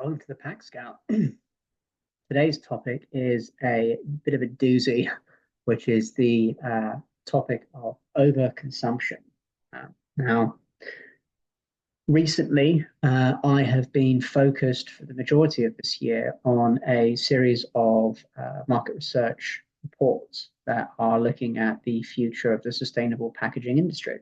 Welcome to the Pack Scout. Today's topic is a bit of a doozy, which is the topic of overconsumption. Now, recently, I have been focused for the majority of this year on a series of market research reports that are looking at the future of the sustainable packaging industry.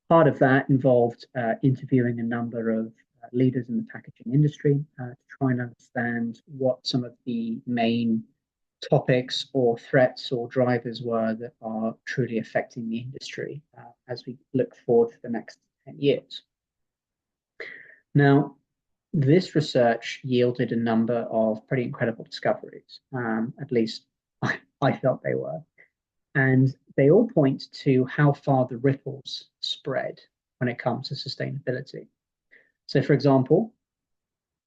Part of that involved interviewing a number of leaders in the packaging industry to try and understand what some of the main topics or threats or drivers were that are truly affecting the industry as we look forward for the next 10 years. Now, this research yielded a number of pretty incredible discoveries, at least I felt they were. And they all point to how far the ripples spread when it comes to sustainability. So, for example,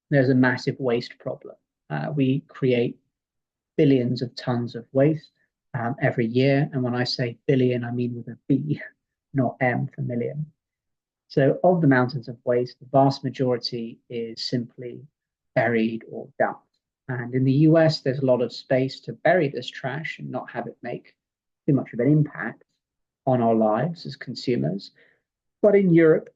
there's a massive waste problem. We create billions of tons of waste every year. And when I say billion, I mean with a B, not M for million. So of the mountains of waste, the vast majority is simply buried or dumped. And in the US, there's a lot of space to bury this trash and not have it make too much of an impact on our lives as consumers. But in Europe,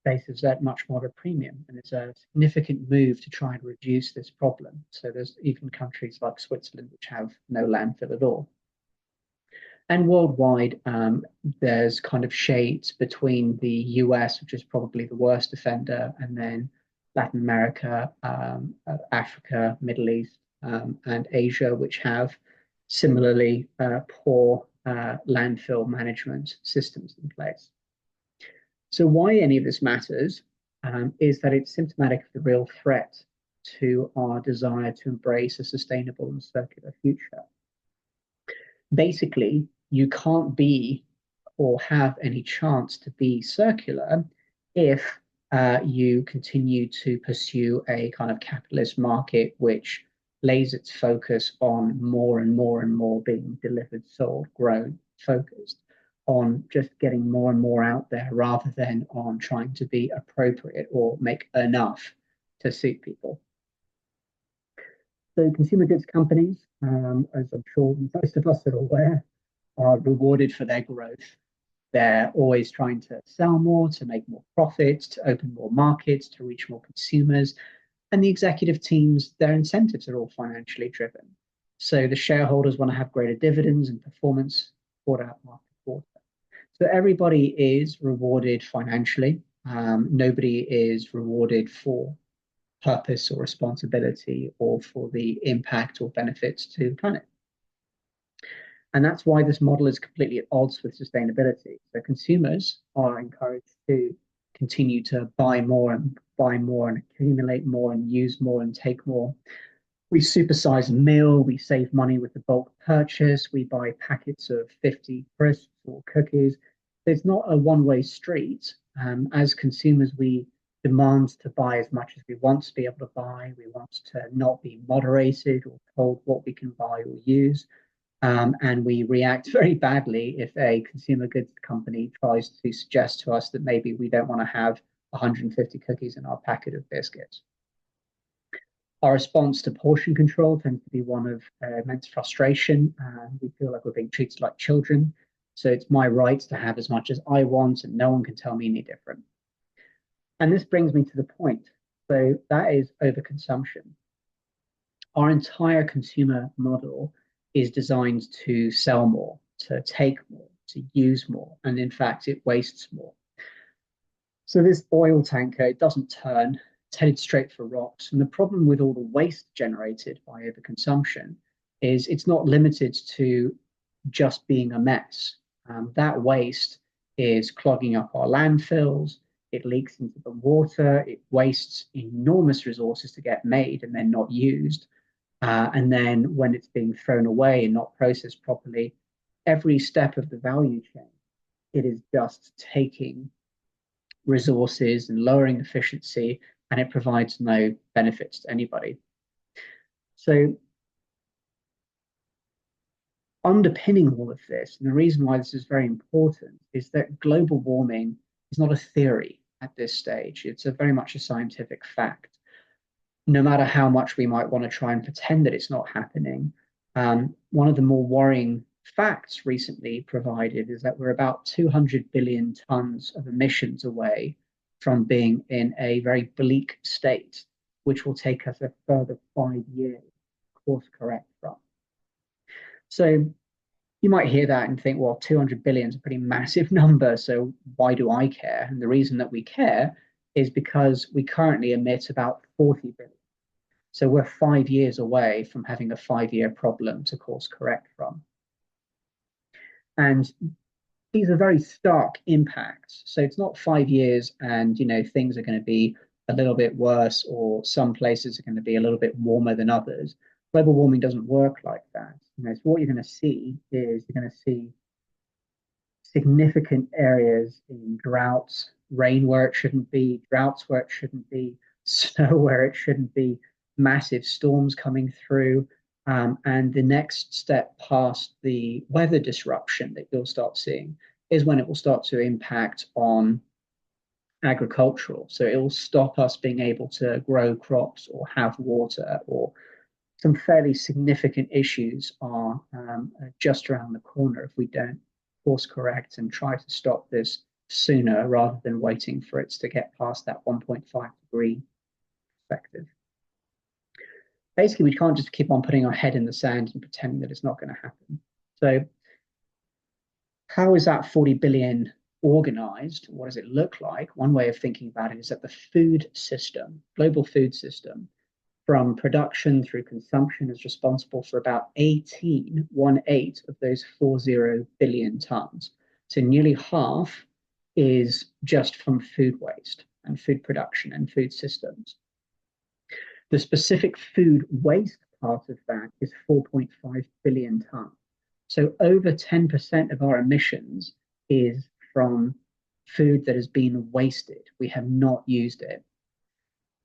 places at much more of a premium, and it's a significant move to try and reduce this problem. So there's even countries like Switzerland which have no landfill at all. And worldwide, there's kind of shades between the US, which is probably the worst offender, and then Latin America, Africa, Middle East, and Asia, which have similarly poor landfill management systems in place. So why any of this matters is that it's symptomatic of the real threat to our desire to embrace a sustainable and circular future. Basically, you can't be or have any chance to be circular if you continue to pursue a kind of capitalist market which lays its focus on more and more and more being delivered, sold, grown, focused on just getting more and more out there rather than on trying to be appropriate or make enough to suit people. So consumer goods companies, as I'm sure most of us are aware, are rewarded for their growth. They're always trying to sell more, to make more profits, to open more markets, to reach more consumers. And the executive teams, their incentives are all financially driven. So the shareholders want to have greater dividends and performance quarter after quarter. So everybody is rewarded financially. Nobody is rewarded for purpose or responsibility or for the impact or benefits to the planet. And that's why this model is completely at odds with sustainability. So consumers are encouraged to continue to buy more and accumulate more and use more and take more. We supersize a meal, we save money with the bulk purchase, we buy packets of 50 crisps or cookies. It's not a one-way street. As consumers, we demand to buy as much as we want to be able to buy. We want to not be moderated or told what we can buy or use. And we react very badly if a consumer goods company tries to suggest to us that maybe we don't want to have 150 cookies in our packet of biscuits. Our response to portion control tends to be one of immense frustration. We feel like we're being treated like children. So it's my right to have as much as I want, and no one can tell me any different. And this brings me to the point. So that is overconsumption. Our entire consumer model is designed to sell more, to take more, to use more, and in fact, it wastes more. So this oil tanker, it doesn't turn, it's headed straight for rocks. And the problem with all the waste generated by overconsumption is it's not limited to just being a mess. That waste is clogging up our landfills, it leaks into the water, it wastes enormous resources to get made and then not used. And then when it's being thrown away and not processed properly, every step of the value chain, it is just taking resources and lowering efficiency, and it provides no benefits to anybody. So underpinning all of this, and the reason why this is very important, is that global warming is not a theory. at this stage. It's very much a scientific fact. No matter how much we might want to try and pretend that it's not happening, one of the more worrying facts recently provided is that we're about 200 billion tons of emissions away from being in a very bleak state, which will take us a further 5 years to course correct from. So you might hear that and think, well, 200 billion is a pretty massive number, so why do I care? And the reason that we care is because we currently emit about 40 billion. So we're 5 years away from having a 5-year problem to course correct from. And these are very stark impacts. So it's not 5 years and things are going to be a little bit worse, or some places are going to be a little bit warmer than others. Global warming doesn't work like that. So what you're going to see is you're going to see significant areas in droughts, rain where it shouldn't be, droughts where it shouldn't be, snow where it shouldn't be, massive storms coming through. And the next step past the weather disruption that you'll start seeing is when it will start to impact on agricultural. So it will stop us being able to grow crops or have water, or some fairly significant issues are just around the corner if we don't course correct and try to stop this sooner rather than waiting for it to get past that 1.5-degree perspective. Basically, we can't just keep on putting our head in the sand and pretending that it's not going to happen. So how is that 40 billion organized? What does it look like? One way of thinking about it is that the food system, global food system, from production through consumption, is responsible for about 18 of those 40 billion tons. So nearly half is just from food waste and food production and food systems. The specific food waste part of that is 4.5 billion tons. So over 10% of our emissions is from food that has been wasted. We have not used it.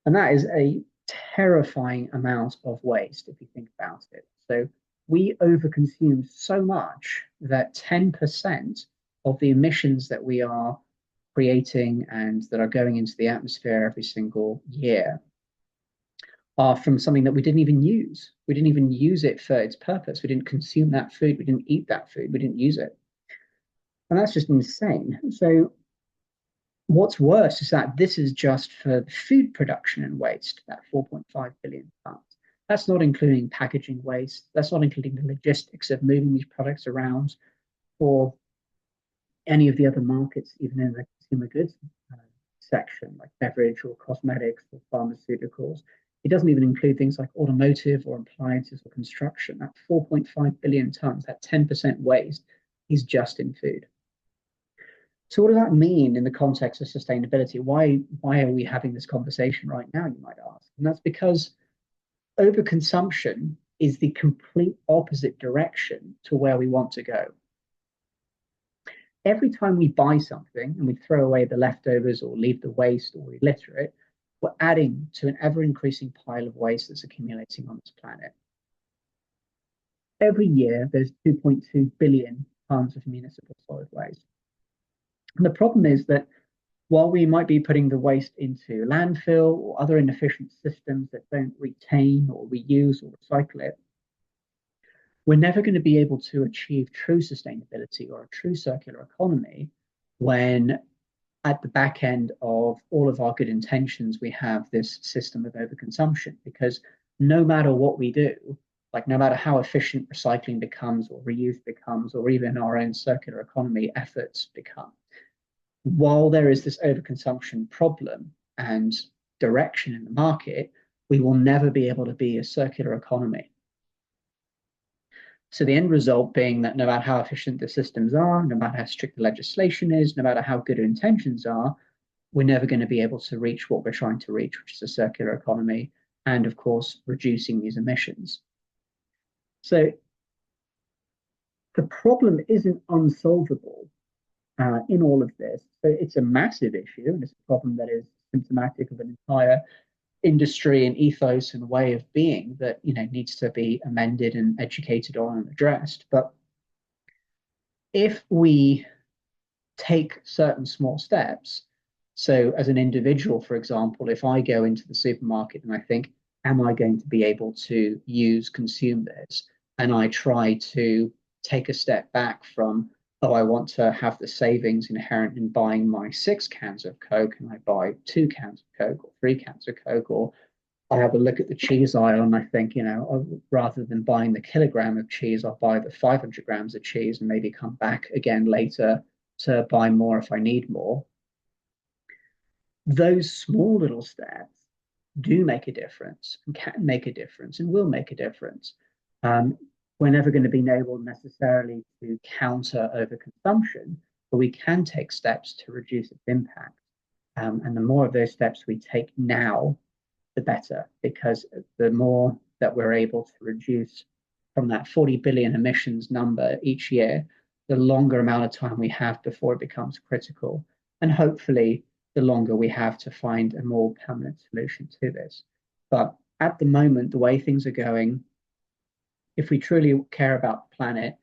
And that is a terrifying amount of waste if you think about it. So we overconsume so much that 10% of the emissions that we are creating and that are going into the atmosphere every single year are from something that we didn't even use. We didn't even use it for its purpose. We didn't consume that food. We didn't eat that food. We didn't use it. And that's just insane. So what's worse is that this is just for food production and waste, that 4.5 billion tons. That's not including packaging waste. That's not including the logistics of moving these products around, or any of the other markets, even in the consumer goods section, like beverage or cosmetics or pharmaceuticals. It doesn't even include things like automotive or appliances or construction. That 4.5 billion tons, that 10% waste, is just in food. So what does that mean in the context of sustainability? Why are we having this conversation right now, you might ask? And that's because overconsumption is the complete opposite direction to where we want to go. Every time we buy something and we throw away the leftovers or leave the waste or we litter it, we're adding to an ever-increasing pile of waste that's accumulating on this planet. Every year, there's 2.2 billion tons of municipal solid waste. And the problem is that while we might be putting the waste into landfill or other inefficient systems that don't retain or reuse or recycle it, we're never going to be able to achieve true sustainability or a true circular economy when at the back end of all of our good intentions, we have this system of overconsumption. Because no matter what we do, like no matter how efficient recycling becomes or reuse becomes, or even our own circular economy efforts become, while there is this overconsumption problem and direction in the market, we will never be able to be a circular economy. So the end result being that no matter how efficient the systems are, no matter how strict the legislation is, no matter how good our intentions are, we're never going to be able to reach what we're trying to reach, which is a circular economy, and of course, reducing these emissions. So the problem isn't unsolvable in all of this. So it's a massive issue, and it's a problem that is symptomatic of an entire industry and ethos and way of being that needs to be amended and educated on and addressed. But if we take certain small steps, So, as an individual, for example, if I go into the supermarket and I think, am I going to be able to consume this? And I try to take a step back from, oh, I want to have the savings inherent in buying my 6 cans of Coke, and I buy 2 cans of Coke or 3 cans of Coke, or I have a look at the cheese aisle and I think, rather than buying the kilogram of cheese, I'll buy the 500 grams of cheese and maybe come back again later to buy more if I need more. Those small little steps do make a difference and can make a difference and will make a difference. Um, we're never going to be able necessarily to counter overconsumption, but we can take steps to reduce its impact. And the more of those steps we take now, the better, because the more that we're able to reduce from that 40 billion emissions number each year, the longer amount of time we have before it becomes critical. And hopefully, the longer we have to find a more permanent solution to this. But at the moment, the way things are going, if we truly care about the planet,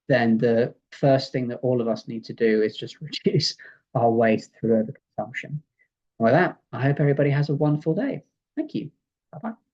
then the first thing that all of us need to do is just reduce our waste through overconsumption. With that, I hope everybody has a wonderful day. Thank you. Bye bye.